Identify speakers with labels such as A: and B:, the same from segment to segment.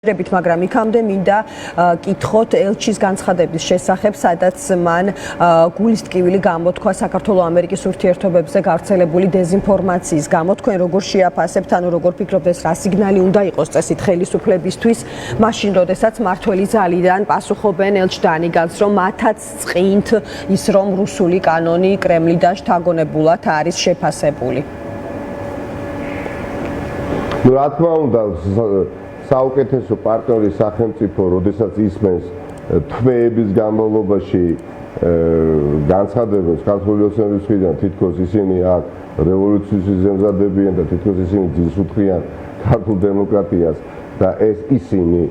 A: მაგრამ იქამდე მინდა კითხოთ ელჩის განცხადების შესახებ, სადაც მან გულის ტკივილი გამოთქვა საქართველოს ამერიკის ურთიერთობებზე გავრცელებული დეზინფორმაციის გამო. თქვენ როგორ შეაფასებთ, ანუ როგორ ფიქრობთ, ეს რა სიგნალი უნდა იყოს წესით ხელისუფლებისთვის, მაშინ როდესაც მმართველი ძალიდან პასუხობენ ელჩ დანიგალს, რომ მათაც წყინთ ის, რომ რუსული კანონი კრემლიდან შთაგონებულად არის შეფასებული.
B: რა თქმა უნდა, საუკეთესო პარტნიორი სახელმწიფო, როდესაც ისმენს თვეების განმავლობაში განცხადებებს ქართული ოცნების მხრიდან, თითქოს ისინი აქ რევოლუციის ზემზადებიან და თითქოს ისინი ძილს უთხრიან ქართულ დემოკრატიას და ეს ისინი,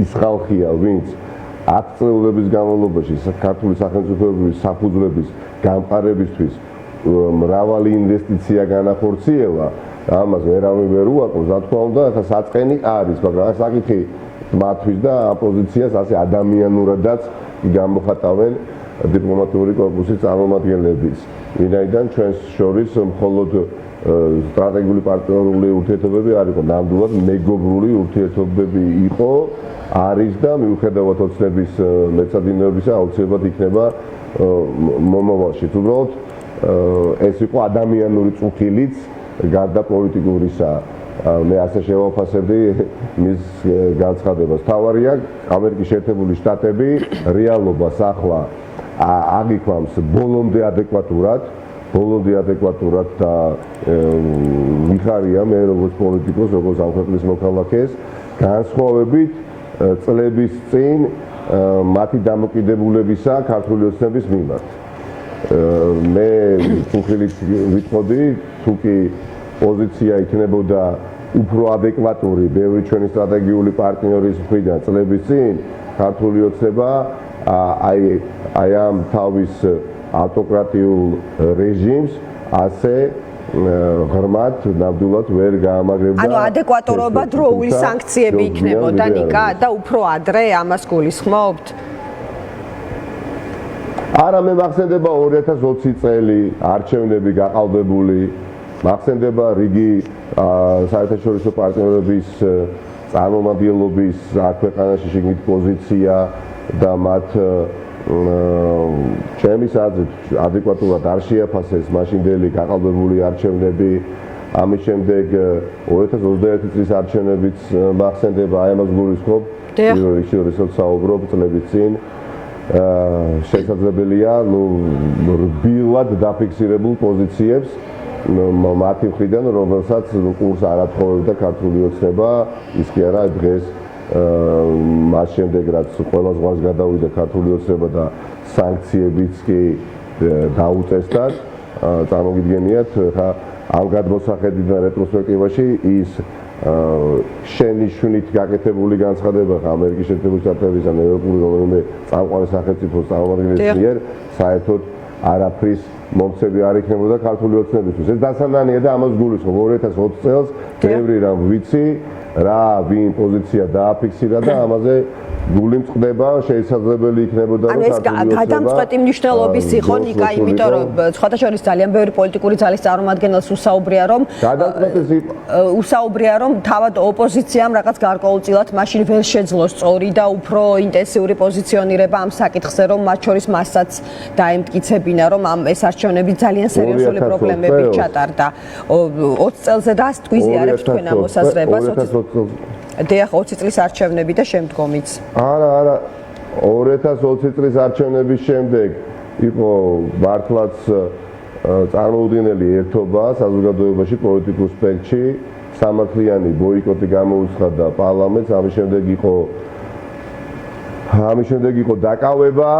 B: ის ხალხია, ვინც 10 წლების განმავლობაში ქართული სახელმწიფოების საფუძვლების გამყარებისთვის მრავალი ინვესტიცია განახორციელა. ამას ვერავინ ვერ უარყოფს, რა თქმა უნდა, ახლა საწყენი არის, მაგრამ საკითხი მათთვის და აპოზიციას ასე ადამიანურადაც გამოხატავენ დიპლომატიური კორპუსის წარმომადგენლებიც. ვინაიდან ჩვენს შორის მხოლოდ სტრატეგიული პარტნიორული ურთიერთობები არ იყო, ნამდვილად მეგობრული ურთიერთობები იყო, არის და მიუხედავად ოცნების მეცადინეობისა, აუცილებლად იქნება მომავალში. უბრალოდ ეს იყო ადამიანური წუთილიც გარდა პოლიტიკურისა, მე ასე შევაფასებდი მის განცხადებას. თავარია ამერიკის შეერთებული შტატები რეალობას ახლა აგიქვამს ბოლომდე ადეკვატურად და მიხარია მე როგორც პოლიტიკოს, როგორც ამ ქვეყნის მოქალაქეს, განსხვავებით წლების წინ მათი დამოკიდებულებისა ქართული ოცნების მიმართ. მე თუხილით ვიტყოდი, თუკი პოზიცია იქნებოდა უფრო ადეკვატური ბევრი ჩვენი სტრატეგიული პარტნიორის მხრიდან წლების წინ, ქართული ოცნება აი ამ თავის ავტოკრატიულ რეჟიმს ასე ღრმად ნამდვილად ვერ გაამაგრებდა.
A: ანუ ადეკვატურობა დროული სანქციები იქნებოდა ნიკა და უფრო ადრე ამას გულისხმობთ?
B: არა, მე მახსენდება 2020 წელი, არჩევნები გაყალბებული, მახსენდება რიგი საერთაშორისო პარტნიორების წარმომადგენლობის ქვეყანაში შიგნით პოზიცია და მათ ჩემის აზრით ადეკვატურად არ შეაფასეს მაშინდელი გაყალბებული არჩევნები. ამის შემდეგ 2021 წლის არჩევნებიც მახსენდება, აი ამას გულისხმობ, პირველ რიგში როდესაც საუბრობ წლების წინ. შესაძლებელია რბილად დაფიქსირებულ პოზიციებს მათი მხრიდან, რომელსაც კურსს არ ათხოვებდა ქართული ოცნება, ის კი არა დღეს მას შემდეგ რაც ყველა ზღვას გადავიდა ქართული ოცნება და სანქციებიც კი დაუწესდათ, წარმოგიდგენიათ ხა ამ გადმოსახედიდან რეტროსპექტივაში ის შენიშვნით გაკეთებული განცხადება ამერიკის შეერთებული შტატების ან ევროპული რომელიმე წამყვანი სახელმწიფოს წარმომადგენლების მიერ საერთოდ არაფრის მომცემი არ იქნებოდა ქართული ოცნებისთვის. ეს დასანანია და ამას გულისხმობ 2020 წელს ბევრი რამ ვიცი, რა ვინ პოზიცია დააფიქსირა და ამაზე გული მწყდება, შესაძლებელი იქნებოდა
A: რომ ქართული ოცნება გადამწყვეტი მნიშვნელობის იყო ნიკა, იმიტომ რომ სხვათა შორის ძალიან ბევრი პოლიტიკური ძალის წარმომადგენელს უსაუბრია რომ თავად ოპოზიციამ რაღაც გარკვეულწილად მაშინ ვერ შეძლო სწორი და უფრო ინტენსიური პოზიციონირება ამ საკითხზე, რომ მათ შორის მასაც დაემტკიცებინა, რომ ამ ეს არჩევნები ძალიან სერიოზული პრობლემებით ჩატარდა. 20 წელზე და თქვი არებს თქვენ ამ მოსაზრებას 20 წლის არჩევნები და შემდგომიც.
B: არა, 2020 წლის არჩევნების შემდეგ იყო მართლაც წარმოუდგენელი ერთობა საზოგადოებაში, პოლიტიკურ სპექტრში, სამართლიანი ბოიკოტი გამოუცხადა პარლამენტს, ამის შემდეგ იყო დაკავება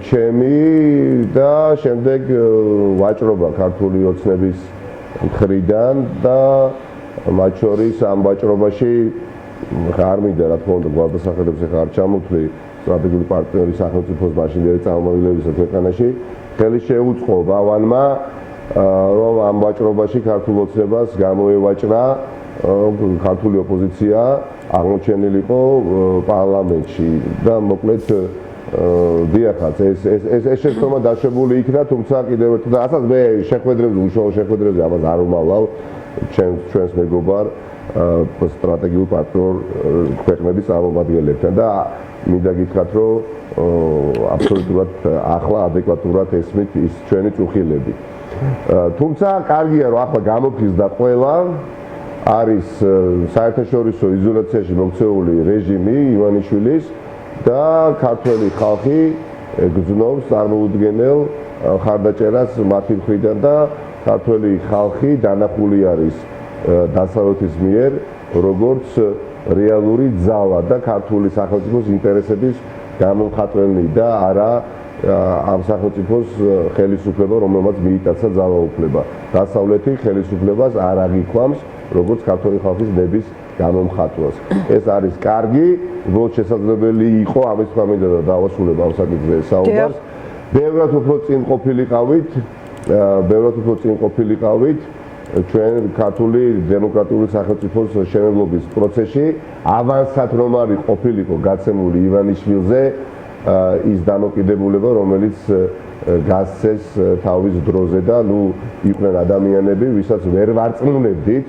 B: ჩემი და შემდეგ ვაჭრობა ქართული ოცნების მხრიდან და მათ შორის ამ ვაჭრობაში არ მინდა რა თქმა უნდა გვარდასახელებს ახლა არ ჩამოთვლი სტრატეგიული პარტნიორი სახელმწიფოს მაშინდელი წარმომადგენლებისა ქვეყანაში, ხელი შეუწყო ბავანმა რომ ამ ვაჭრობაში ქართულ ოცნებას გამოევაჭრა ქართული ოპოზიცია აღმოჩენილიყო პარლამენტში და მოკლედ დიახაც ეს შეცდომა დაშვებული იქნა, თუმცა კიდევ ერთხელ და ასაც მე შეხვედრებზე უშუალო შეხვედრებზე ამას არ ვმავლავ ჩვენს მეგობარ სტრატეგიულ პარტნიორ ქვეყნების წარმომადგენლებთან და მინდა გითხრათ, რომ აბსოლუტურად ახლა ადეკვატურად ესმით ის ჩვენი წუხილები. თუმცა კარგია, რომ ახლა გამოფხიზდა ყველა არის საერთაშორისო იზოლაციაში მოქცეული რეჟიმი ივანიშვილის და ქართველი ხალხი გრძნობს წარმოუდგენელ ხარდაჭერას მათი მხრიდან და ქართველი ხალხი დანახული არის დასავლეთის მიერ როგორც რეალური ძალა და ქართული სახელმწიფოს ინტერესების გამომხატველი და არა ამ სახელმწიფოს ხელისუფლება, რომელმაც მიიტაცა ძალაუფლება. დასავლეთი ხელისუფლებას არ აღიქვამს როგორც ქართული ხალხის ნების გამომხატვას. ეს არის კარგი, უბრალოდ შესაძლებელი იყო ამის თქმამინდა და დავასრულებ ამ საკითხზე საუბარს. ბევრად უფრო წინ ყოფილიყავით ჩვენ ქართული დემოკრატიული სახელმწიფოს შემოვლობის პროცესში, ავანსად რომ არ ყოფილიყო გაცემული ივანიშვილზე ის დამოკიდებულება, რომელიც გასცეს თავის დროზე და იყვნენ ადამიანები, ვისაც ვერ ვარწმუნებდით,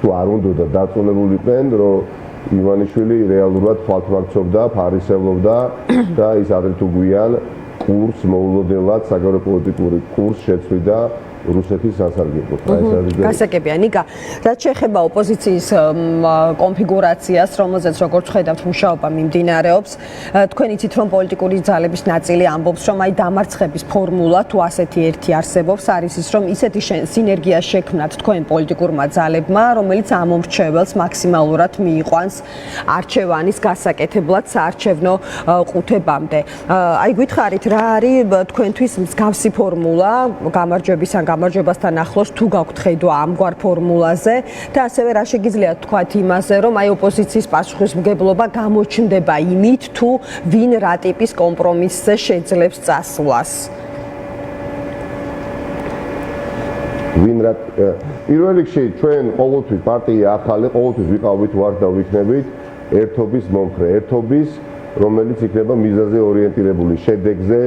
B: თუ არ უნდა დარწმუნებულიყვნენ, რომ ივანიშვილი რეალურად თვალთვაქცობდა, ფარისევლობდა და ის ადრე თუ გვიან კურსს მოულოდნელად საგარეპოლიტიკური კურსს შეცვლიდა რუსეთის სასარგებლოდ.
A: გასაგებია, ნიკა, რაც შეეხება ოპოზიციის კონფიგურაციას, რომელზეც როგორც ხედავთ მუშაობა მიმდინარეობს, თქვენ იცით, რომ პოლიტიკური ძალების ნაწილი ამბობს, რომ აი დამარცხების ფორმულა თუ ასეთი ერთი არსებობს, არის ის, რომ ისეთი სინერგია შექმნათ თქვენ პოლიტიკურმა ძალებმა, რომელიც ამომრჩეველს მაქსიმალურად მიიყვანს არჩევანის გასაკეთებლად საარჩევნო ყუთებამდე. აი გითხარით, რა არის თქვენთვის მსგავსი ფორმულა გამარჯვებასთან ახლოს თუ გაქვთ ხედვა ამგვარ ფორმულაზე და ასევე რა შეგიძლიათ თქვათ იმაზე, რომ აი ოპოზიციის პასუხისმგებლობა გამოჩნდება იმით, თუ ვინ რა ტიპის კომპრომისზე შეძლებს წასვლას.
B: პირველ რიგში ჩვენ ყოველთვის პარტია ახალი, ყოველთვის ვიყავით ვარ და ვიქნებით ერთობის მომხრე, ერთობის, რომელიც იქნება მიზანზე ორიენტირებული, შედეგზე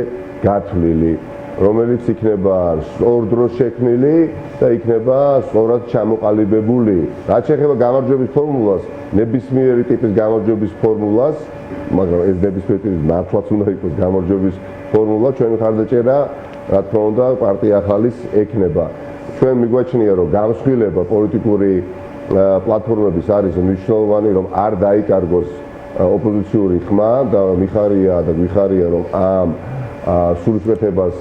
B: გათვლილი, რომელიც იქნება სწორ დროს შექმნილი და იქნება სწორად ჩამოყალიბებული. რაც შეეხება გამარჯვების ფორმულას, ნებისმიერი ტიპის გამარჯვების ფორმულას, მაგრამ ეს ნებისმიერი ტიპის მართლაც უნდა იყოს გამარჯვების ფორმულა, ჩვენი ხარდაჭერა, რა თქმა უნდა, პარტია ახალის ექნება. ჩვენ მიგვაჩნია, რომ გამსხვილება პოლიტიკური პლატფორმების არის მნიშვნელოვანი, რომ არ დაიკარგოს ოპოზიციური ხმა და გვიხარია, რომ ამ სულისკვეთებას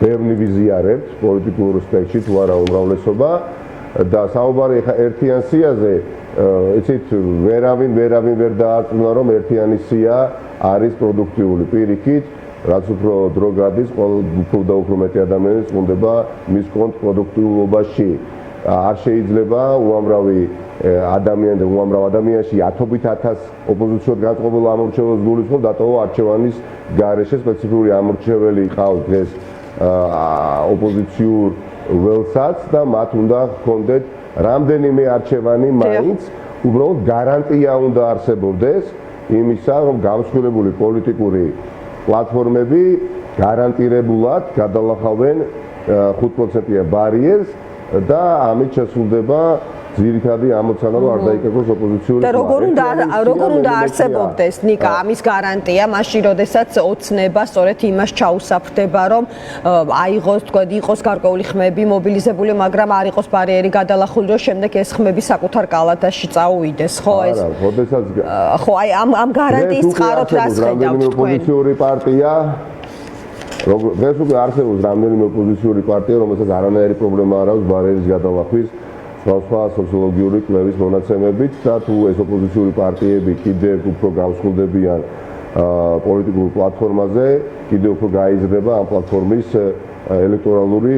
B: ბევრი ვიზიარებთ პოლიტიკურ სპექტრში თუ არა უმრავლესობა და საუბარი ახლა ერთიან სიაზე, იცით, ვერავინ ვერ დაარწმუნა, რომ ერთიანი სია არის პროდუქტიული. პირიქით, რაც უფრო დრო გადის, უფრო მეტი ადამიანი წუნდება მის კონტრპროდუქტიულობაში. არ შეიძლება უამრავი ადამიანი და უამრავ ადამიანში 10,000 ოპოზიციოდ განწყობილ ამორჩეველს გულისხმობ დატოვა არჩევანის გარეშე სპეციფიკური ამორჩეველი ყავთ დღეს ოპოზიციურ ველსაც და მათ უნდა ჰქონდეთ რამდენიმე არჩევანი მაინც, უბრალოდ გარანტია უნდა არსებობდეს იმისა, რომ გამსხვილებული პოლიტიკური პლატფორმები გარანტირებულად გადალახავენ 5%-იან ბარიერს და ამით შესრულდება ძირითადი ამოცანა, რომ არ დაიკარგოს ოპოზიციური ხმა.
A: და როგორ უნდა არსებობდეს ნიკა ამის გარანტია, მაშინ როდესაც ოცნება სწორედ იმას ჩაუსაფრდება, რომ აიღოს, თქვა, იყოს გარკვეული ხმები მობილიზებული, მაგრამ არ იყოს ბარიერი გადალახული, რომ შემდეგ ეს ხმები საკუთარ კალათაში წაუიდეს, ხო ეს?
B: არა, როდესაც
A: ხო, აი ამ გარანტიის წყაროთ რას ხედავთ თქვენ?
B: ოპოზიციური პარტია დღეს უკვე არსებობს რამდენიმე ოპოზიციური პარტია, რომელსაც არანაირი პრობლემა არ აქვს ბარიერის გადალახვის სხვა სოციოლოგიური კვლევის მონაცემებით და თუ ეს ოპოზიციური პარტიები კიდევ უფრო გავსხვილდებიან პოლიტიკურ პლატფორმაზე, კიდევ უფრო გაიზრდება ამ პლატფორმის ელექტორალური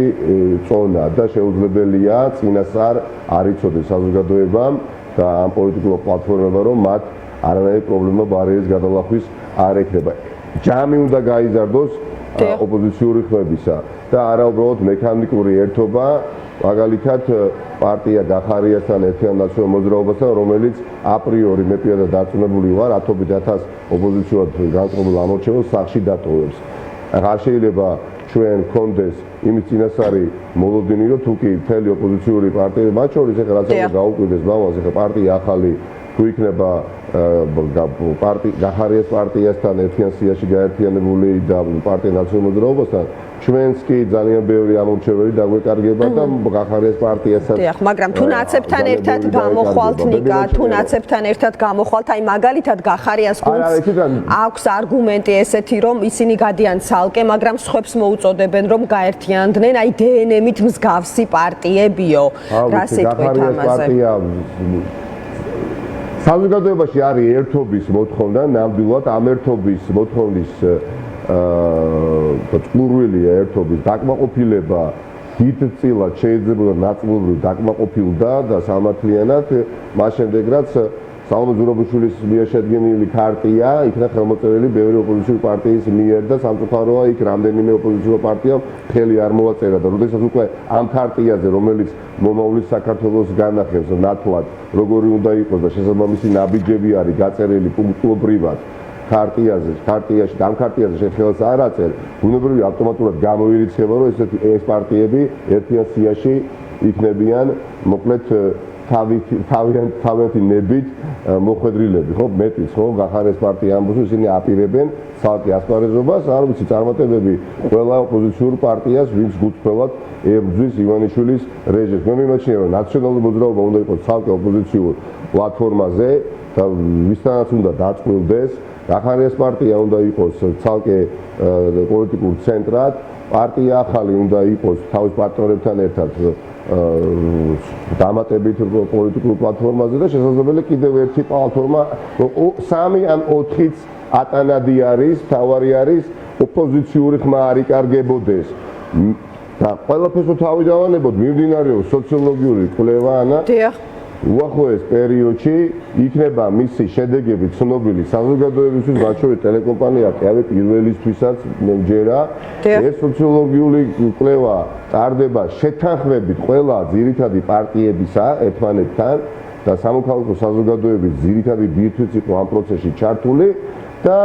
B: წონა და შეუძლებელია წინასწარ არ იცოდეს საზოგადოებამ და ამ პოლიტიკურ პლატფორმებმა, რომ მათ არანაირი პრობლემა ბარიერის გადალახვის არ ექნება. ჯამი უნდა გაიზარდოს ოპოზიციური ხმებისა და არა უბრალოდ მექანიკური ერთობა, მაგალითად პარტია გახარიასთან ერთიან ნაციონალურ მოძრაობასთან, რომელიც აპრიორი მე პირადად დარწმუნებული ვარ 10,000 ოპოზიციურად განწყობილ ამორჩეველს სახში დატოვებს. არ შეიძლება ჩვენ გქონდეს იმის წინასწარი მოლოდინი, რომ თუ კი მთელი ოპოზიციური პარტიები, მათ შორის ეხლა რაც უნდა გაუკვირდეს ბავშვს, ეხლა პარტია ახალი თუ იქნება გახარიას პარტიასთან ერთიან სიაში გაერთიანებული და პარტია ნაციონალურ მოძრაობასთან, ჩვენს კი ძალიან ბევრი ამორჩეველი დაგვეკარგება და გახარიას პარტიასაც.
A: დიახ, მაგრამ თუ ნაცებთან ერთად გამოხვალთ ნიკა, თუ ნაცებთან ერთად გამოხვალთ, აი მაგალითად გახარიას გუნდს აქვს არგუმენტი ესეთი, რომ ისინი გადიან ცალკე, მაგრამ სხვებს მოუწოდებენ, რომ გაერთიანდნენ, აი დნმ-ით მსგავსი პარტიებიო. რა სიტყვით ამაზე?
B: საზოგადოებაში არის ერთობის მოთხოვნა, ნამდვილად ამ ერთობის მოთხოვნის წყურვილია ერთობის დაკმაყოფილება დიდწილად შეიძლება ნაწილობრივ დაკმაყოფილდა და სამართლიანად მას შემდეგ რაც სალომე ზურაბიშვილის მიერ შედგენილი ქარტია იქნა ხელმოწერილი ბევრი ოპოზიციური პარტიის მიერ და სამწუხაროა იქ რამდენიმე ოპოზიციური პარტიამ ხელი არ მოაწერა და როდესაც უკვე ამ ქარტიაზე რომელიც მომავლის საქართველოს განახებს ნათლად როგორი უნდა იყოს და შესაბამისი ნაბიჯები არის გაწერილი პუნქტუალურად ქარტიაში და ამ ქარტიაზე შეხედულს არ აწერ ბუნებრივი ავტომატურად გამოირიცხება რომ ეს პარტიები ერთიან სიაში იქნებიან მოკლედ თავიანთი ნებით მოხვედრილები, ხო, მეტიც, ხო, გახარეს პარტია ამბობს, ისინი აპირებენ ცალკე ასპარეზობას, არ ვიცი, წარმატებები ყველა ოპოზიციურ პარტიას, ვინც გულწრფელად ებრძვის ივანიშვილის რეჟიმს. მე მიმაჩნია, რომ ნაციონალური მოძრაობა უნდა იყოს ცალკე ოპოზიციურ პლატფორმაზე და ვისთანაც უნდა დაწყვილდეს, გახარეს პარტია უნდა იყოს ცალკე პოლიტიკურ ცენტრად, პარტია ახალი უნდა იყოს თავის პარტნიორებთან ერთად დამატებით პოლიტიკურ პლატფორმაზე და შესაძლებელი კიდევ ერთი პლატფორმა 3 ან 4-იც ატანადი არის, თავარი არის ოპოზიციური ხმა არ იკარგებოდეს და ყველაფერს თავი დავანებოთ მიმდინარეობს სოციოლოგიური კვლევა ანა უახლოეს პერიოდში იქნება მისი შედეგები ცნობილი საზოგადოებისთვის, მათ შორის ტელეკომპანია კევე პირველისთვისაც მჯერა ეს სოციოლოგიური კვლევა ტარდება შეთანხმებით ყველა ძირითადი პარტიებისა ერთმანეთთან და სამოქალაქო საზოგადოების ძირითადი ბირთვიც იყო ამ პროცესში ჩართული და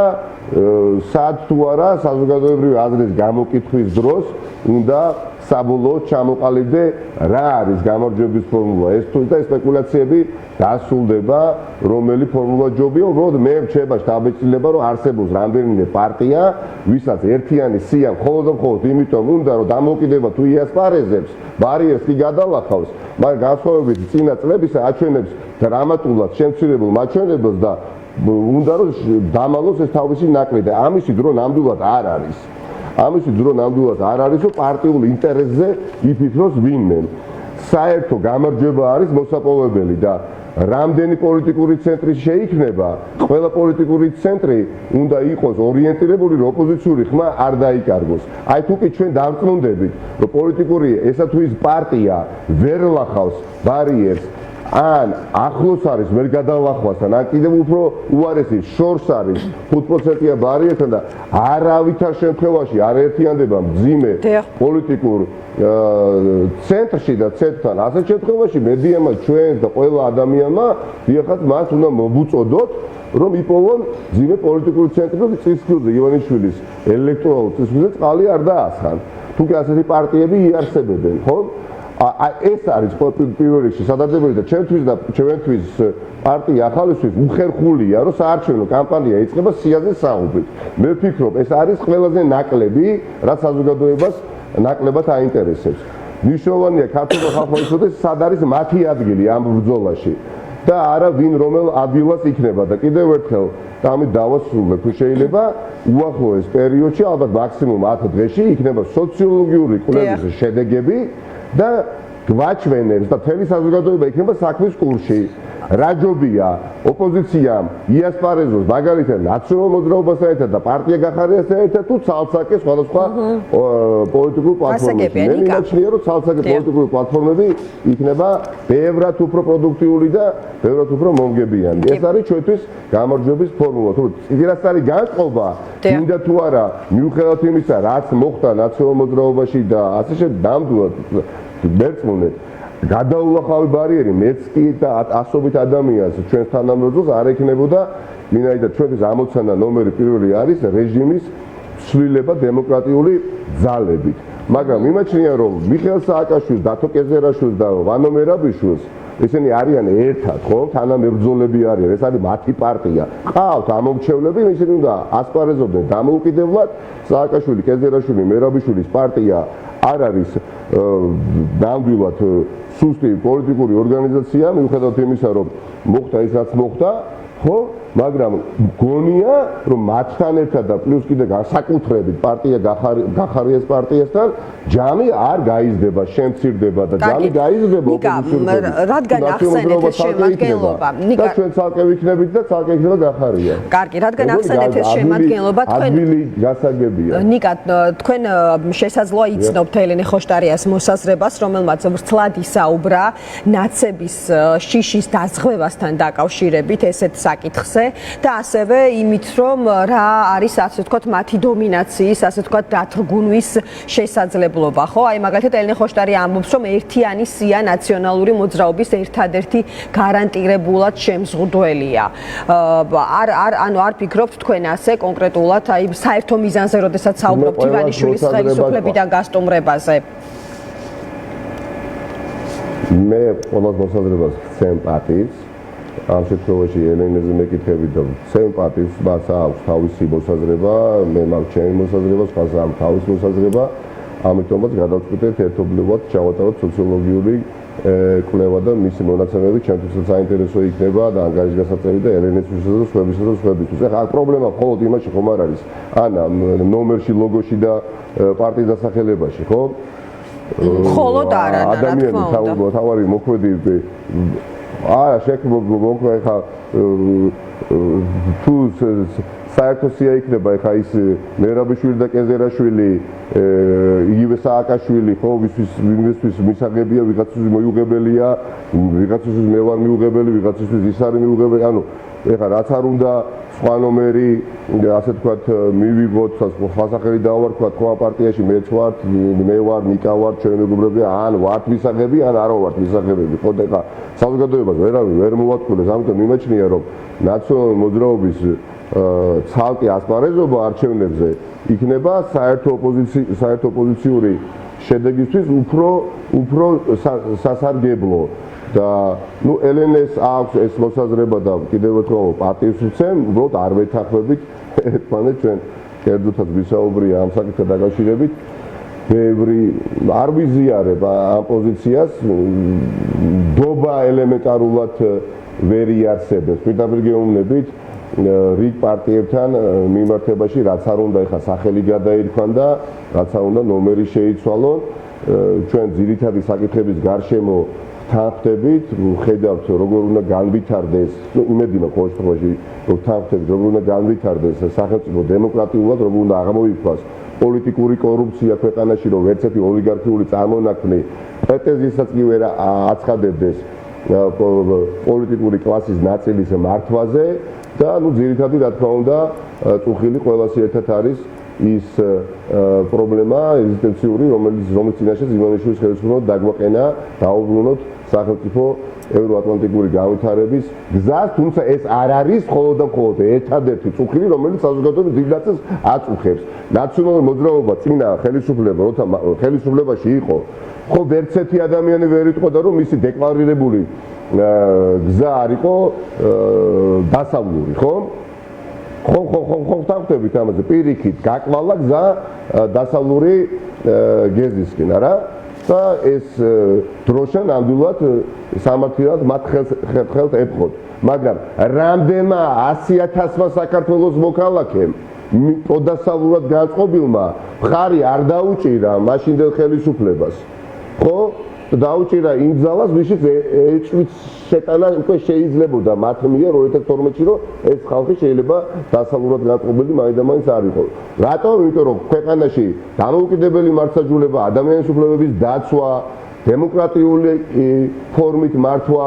B: სად თუ არა საზოგადოებრივი აზრის გამოკითხვის დროს უნდა საბოლოოდ ჩამოყალიბდე რა არის გამარჯვების ფორმულა ეს თუ და სპეკულაციები დასრულდება რომელი ფორმულა ჯობია უბრალოდ მე რჩება შთაბეჭდილება რომ არსებობს რამდენიმე პარტია ვისაც ერთიანი სია მხოლოდ იმიტომ უნდა რომ დამოუკიდება თუ იასპარეზებს ბარიერს კი გადალახავს მაგრამ განსხვავებით წინა წლებისა აჩვენებს დრამატულად შემცირებულ მაჩვენებელს და უნდა რომ დამალოს ეს თავისი ნაკლი და ამისი დრო ნამდვილად არ არის ამისი დრო ნამდვილად არ არის რომ პარტიულ ინტერესზე იფიქროს ვინმე საერთო გამარჯვება არის მოსაპოვებელი და რამდენი პოლიტიკური ცენტრი შეიქმნება ყველა პოლიტიკური ცენტრი უნდა იყოს ორიენტირებული რომ ოპოზიციური ხმა არ დაიკარგოს აი თუ კი ჩვენ დავწმუნდებით რომ პოლიტიკური ესა თუ ის პარტია ვერ ლახავს ბარიერს ან ახლოს არის ვერ გადალახვასთან ან კიდევ უფრო უარესი შორს არის 5%-ია ბარიერთან და არავითარ შემთხვევაში არ ერთიანდება მძიმე პოლიტიკურ ცენტრში და ცენტრთან ასეთ შემთხვევაში მედიამა ჩვენს და ყველა ადამიანმა დიახაც მას უნდა მოვუწოდოთ რომ იპოვონ მძიმე პოლიტიკური ცენტრი და წისქვილზე ივანიშვილის ელექტორალურ წისქვილზე წყალი არ დაასხან თუ კი ასეთი პარტიები იარსებებენ ხო ეს არის პირველ რიგში სადარდებელი და ჩვენთვის პარტია ახალისთვის უხერხულია რომ საარჩევნო კამპანია იწყება სიაზე საუბრით. მე ვფიქრობ ეს არის ყველაზე ნაკლები რაც საზოგადოებას ნაკლებად აინტერესებს. მნიშვნელოვანია ქართული ხალხმა იცოდეს სად არის მათი ადგილი ამ ბრძოლაში და არა ვინ რომელ ადგილას იქნება და კიდევ ერთხელ ამით დავასრულებ თუ შეიძლება უახლოეს პერიოდში ალბათ მაქსიმუმ 10 დღეში იქნება სოციოლოგიური კვლევის შედეგები და გვაჩვენებს და მთელი საზოგადოება იქნება საქმის კურსში. რა ჯობია ოპოზიციამ იასპარეზოს მაგალითად ნაციონალურ მოძრაობასთან ერთად და პარტია გახარიასთან ერთად თუ ცალ-ცალკე სხვადასხვა პოლიტიკურ პლატფორმებში. მე მიმაჩნია რომ ცალ-ცალკე პოლიტიკური პლატფორმები იქნება ბევრად უფრო პროდუქტიული და ბევრად უფრო მომგებიანი. ეს არის ჩვენთვის გამარჯვების ფორმულა. თუ იგივეს არის განწყობა, მინდა თუ არა მიუხედავად იმისა, რაც მოხდა ნაციონალურ მოძრაობაში და ასე შემდეგ ნამდვილად მერწმუნეთ გადაულახავი ბარიერი მეც კი და ასობით ადამიანს ჩვენს თანამედროვეს არ ექნებოდა ვინაიდან ჩვენთვის ამოცანა ნომერი პირველი არის რეჟიმის ცვლილება დემოკრატიული ძალებით. მაგრამ იმაჩნია რომ მიხეილ სააკაშვილს, დათო კეზერაშვილს და ვანო მერაბიშვილს ესენი არიან ერთად, ხო? თანამებრძოლები არიან, ეს არის მათი პარტია. ყავთ ამომრჩევლები, ისინი უნდა ასპარეზობდნენ დამოუკიდებლად. სააკაშვილი, კეზერაშვილი, მერაბიშვილის პარტია არ არის ნამდვილად სუსტი პოლიტიკური ორგანიზაცია, მიუხედავად იმისა, რომ მოხდა ის რაც მოხდა, ხო? მაგრამ გონია რომ მათთან ერთად და პლუს კიდე საკუთრებით პარტია გახარიეს პარტიასთან ჯამი არ გაიზრდება, შემცირდება და ჯამი გაიზრდება
A: რადგან ახსენეთ ეს შემადგენლობა
B: და ჩვენ ცალკე ვიქნებით და ცალკე იქნება გახარია.
A: კარგი, რადგან ახსენეთ ეს შემადგენლობა თქვენ
B: ადვილი გასაგებია.
A: ნიკა, თქვენ შესაძლოა იცნობთ ელენე ხოშტარიას მოსაზრებას, რომელმაც ვრცლად ისაუბრა ნაცების შიშის დაზღვევასთან დაკავშირებით ესეთ საკითხზე და ასევე იმით რომ რა არის ასე ვთქვათ მათი დომინაციის ასე ვთქვათ დათრგუნვის შესაძლებლობა ხო აი მაგალითად ელენე ხოშტარია ამბობს რომ ერთიანი სია ნაციონალური მოძრაობის ერთადერთი გარანტირებულად შემზღუდველია არ ფიქრობთ თქვენ ასე კონკრეტულად აი საერთო მიზანზე როდესაც საუბრობთ ივანიშვილის ხელისუფლებიდან გასტუმრებაზე
B: მე ყოველ მოსაზრებას სიმპათიებს ამ შემთხვევაში ელენეზე მეკითხებით და სიმპათიებს მას აქვს თავისი მოსაზრება, მე მაქვს ჩემი მოსაზრება, სხვას აქვს თავისი მოსაზრება, ამიტომაც გადავწყვიტეთ ერთობლივად ჩავატაროთ სოციოლოგიური კვლევა და მისი მონაცემები ჩემთვისაც საინტერესო იქნება და ანგარიშგასაწევი და ელენესთვისაც და სხვებისთვისაც. ეხლა პრობლემა მხოლოდ იმაში ხომ არ არის, ანა ნომერში, ლოგოში და პარტიის დასახელებაში, ხო?
A: მხოლოდ არა, რა თქმა უნდა.
B: თავარი მოქმედი შექმნა ხა თუ საერთო სია იქნება ხა ის მერაბიშვილი და კეზერაშვილი იგივე სააკაშვილი ხო ვისთვის მისაღებია ვიღაცისთვის მოიუღებელია ვიღაცისთვის მე ვარ მიუღებელი ვიღაცისთვის ის არის მიუღებელი ანუ ეხლა რაც არ უნდა სხვა ნომერი ასე თქვათ მივიღოთ სასახელი დავარქვათ სხვა პარტიაში მეც ვარ მე ვარ ნიკა ვარ ჩემი მეგობრები ან ვართ მისაღები ან არ ვართ მისაღებები ხო და ეხლა საზოგადოებას ვერავინ ვერ მოვატყუდეს ამიტომ მიმაჩნია რომ ნაციონალური მოძრაობის ცალკე ასპარეზობა არჩევნებზე იქნება საერთო ოპოზიციური შედეგისთვის უფრო სასარგებლო და ნუ ელენეს აქვს ეს მოსაზრება და კიდევ ერთხელ პარტიის უცემ უბრალოდ არ ვეთანხმებით ერთმანეთს ჩვენ კერძოთაც ვისაუბრია ამ საკითხთან დაკავშირებით ბევრი არ ვიზიარებ ამ პოზიციას დობა ელემენტარულად ვერ იარსებებს პირდაპირ გეუბნებით რიგ პარტიებთან მიმართებაში რაც არ უნდა ეხა სახელი გადაირქვან და რაც არ უნდა ნომერი შეიცვალონ ჩვენ ძირითადი საკითხების გარშემო თანხმდებით, ხედავთ როგორ უნდა განვითარდეს, იმედი მაქვს ყოველ შემთხვევაში, რომ თანხმდებით როგორ უნდა განვითარდეს სახელმწიფო დემოკრატიულად, როგორ უნდა აღმოიფხვრას პოლიტიკური კორუფცია ქვეყანაში, რომ ერთ ერთი ოლიგარქიული წარმონაქმნი პრეტენზიასაც კი ვერ აცხადებდეს პოლიტიკური კლასის ნაწილის მართვაზე და ნუ ძირითადად რა თქმა უნდა, წუხილი ყველას ერთად არის ის პრობლემა ეგზისტენციური, რომელიც წინაშე ივანიშვილის ხელისუფლებამ დაგვაყენა, დაუბრუნოთ სახელმწიფო ევროატლანტიკური განვითარების გზას, თუმცა ეს არ არის მხოლოდ და მხოლოდ ერთადერთი წუხილი, რომელიც საზოგადოების დიდ ნაწილს აწუხებს. ნაციონალური მოძრაობა წინა ხელისუფლება, როცა ხელისუფლებაში იყო, ხო ვერც ერთი ადამიანი ვერ იტყოდა, რომ მისი დეკლარირებული გზა არ იყო დასავლური, ხო? ხო თანხმდებით ამაზე პირიქით გაკვალა გზა დასავლური გეზისკენ არა და ეს დროშა ნამდვილად სამართლად მათ ხელთ ეპყროთ მაგრამ რამდენმა 100,000-მა საქართველოს მოქალაქემ პროდასავლურად განწყობილმა მხარი არ დაუჭირა მაშინდელ ხელისუფლებას ხო დაუჭირა იმ ძალას ვიშიც ეჭვით შეტანა უკვე შეიძლებოდა მათ მიერ 2012-ში რომ ეს ხალხი შეიძლება დასავლურად განწყობილი მაინც არ იყო. რატომ? იმიტომ რომ ქვეყანაში დამოუკიდებელი მართლმსაჯულება, ადამიანის უფლებების დაცვა, დემოკრატიული ფორმით მართვა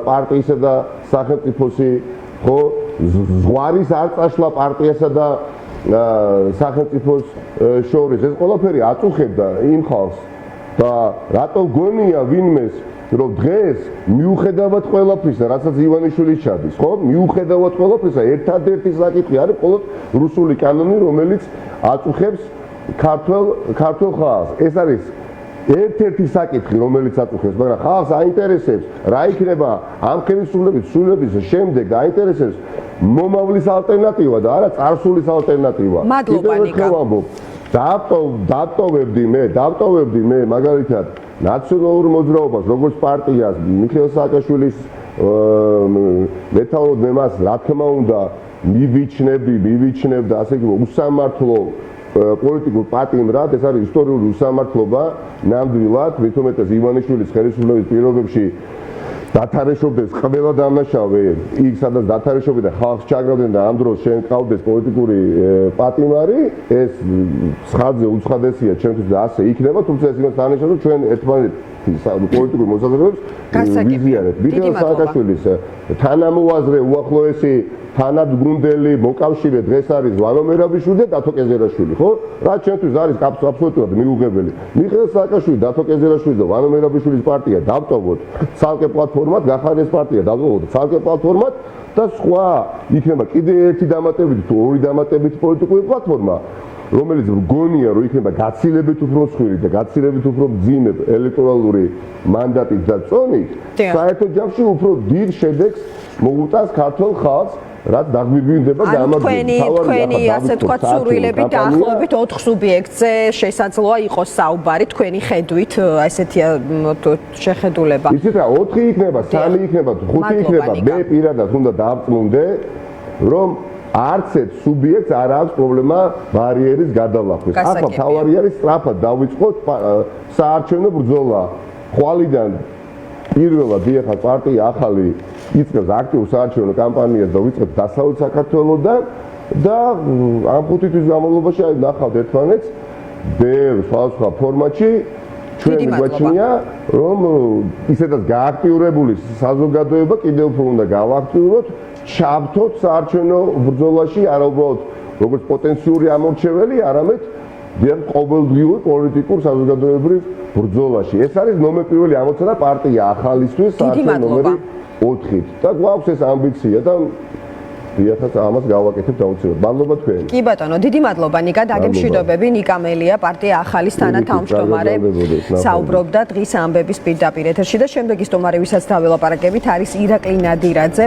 B: პარტიისა და სახელმწიფოსი, ხო, ზღვარის არ წაშლა პარტიასა და სახელმწიფოს შორის ეს ყველაფერი აწუხებდა იმ ხალხს და რატო გონია ვინმეს რომ დღეს მიუხედავად ყველაფრისა, რასაც ივანიშვილი ჩადის, ხო? მიუხედავად ყველაფრისა, ერთადერთი საკითხი არის მხოლოდ რუსული კანონი, რომელიც აწუხებს ქართველ ხალხს. ეს არის ერთ-ერთი საკითხი, რომელიც აწუხებს, მაგრამ ხალხს აინტერესებს, რა იქნება ამ ხელისუფლების შემდეგ აინტერესებს მომავლის ალტერნატივა და არა წარსულის ალტერნატივა.
A: მადლობა, ნიკა.
B: დავტოვებდი მე მაგალითად ნაციონალურ მოძრაობას, როგორც პარტიას, მიხეილ სააკაშვილის მეთაურად მე მას რა თქმა უნდა მივიჩნებ და ასე იგი უსამართლო პოლიტიკურ პატიმრად, ეს არის ისტორიული უსამართლობა, ნამდვილად, მით უმეტეს ივანიშვილის ხელისუფლების პირობებში დათარეშობდეს ყველა დამნაშავე, იქ სადაც დათარეშობდნენ ხალხს ჩაგრავდნენ და ამ დროს შენ ყავდეს პოლიტიკური პატიმარი, ეს ცხადზე უცხადესია ჩემთვის და ასე იქნება, თუმცა ეს იმას დანიშნავს, რომ ჩვენ ერთმანეთის პოლიტიკურ მოსაზრებებს ვიზიარებთ. მიხეილ სააკაშვილის თანამოაზრე უახლოესი თანადგუნდელი მოკავშირე დღეს არის ვანო მერაბიშვილი და დათო კეზერაშვილი, ხო? რაც ჩემთვის არის აბსოლუტურად მიუღებელი. მიხეილ სააკაშვილი, დათო კეზერაშვილი და ვანო მერაბიშვილის პარტია დავტოვოთ ცალკე პლატფორმად, გახარეს პარტია დავტოვოთ ცალკე პლატფორმად და სხვა იქნება კიდე ერთი დამატებითი თუ ორი დამატებითი პოლიტიკური პლატფორმა, რომელიც მგონია რომ იქნება გაცილებით უფრო მსხვილი და გაცილებით უფრო მძიმე ელექტორალური მანდატით და წონით, საერთო ჯამში უფრო დიდ შედეგს მოუტანს ქართულ ხალხს, რაც დაგვიგვინდება და ამას
A: თქვენი ასე ვთქვათ სურვილები დაახლოებით 4 სუბიექტზე შესაძლოა იყოს საუბარი თქვენი ხედვით, ესეთია შეხედულება.
B: იცით რა, 4 იქნება, 3 იქნება, 5 იქნება, მე პირადად უნდა დავწმუნდე, რომ არც ერთ სუბიექტს არ აქვს პრობლემა ბარიერის გადალახვის. ახლა თავარი არის სწრაფად დავიწყოთ საარჩევნო ბრძოლა. ხვალიდან პირველად ეხლა პარტია ახალი იწყებს აქტიურ საარჩევნო კამპანიას და ვიწყებს დასავლეთ საქართველოსთან და ამ 5 თვის განმავლობაში აი ნახავთ ერთმანეთს ბევრ სხვადასხვა ფორმატში ჩვენ გვაჩნია რომ ისედაც გააქტიურებული საზოგადოება კიდევ უფრო უნდა გავაქტიუროთ, ჩავთოთ საარჩევნო ბრძოლაში არა უბრალოდ როგორც პოტენციური ამორჩეველი, არამედ ყოველდღიურ პოლიტიკურ საზოგადოებრივ ბრძოლაში. ეს არის ნომერ პირველი ამოცანა პარტია ახალისთვის საარჩევნო ნომერი 4-ით და გვაქვს ეს ამბიცია და დიახაც ამას გავაკეთებთ აუცილებლად. მადლობა თქვენ.
A: კი ბატონო, დიდი მადლობა ნიკა, დაგემშვიდობები. ნიკა მელია, პარტია ახალის თანათავმჯდომარე, საუბრობდა დღის ამბების პირდაპირ ეთერში და შემდეგი სტუმარი, ვისაც დაველაპარაკებით, არის ირაკლი ნადირაძე.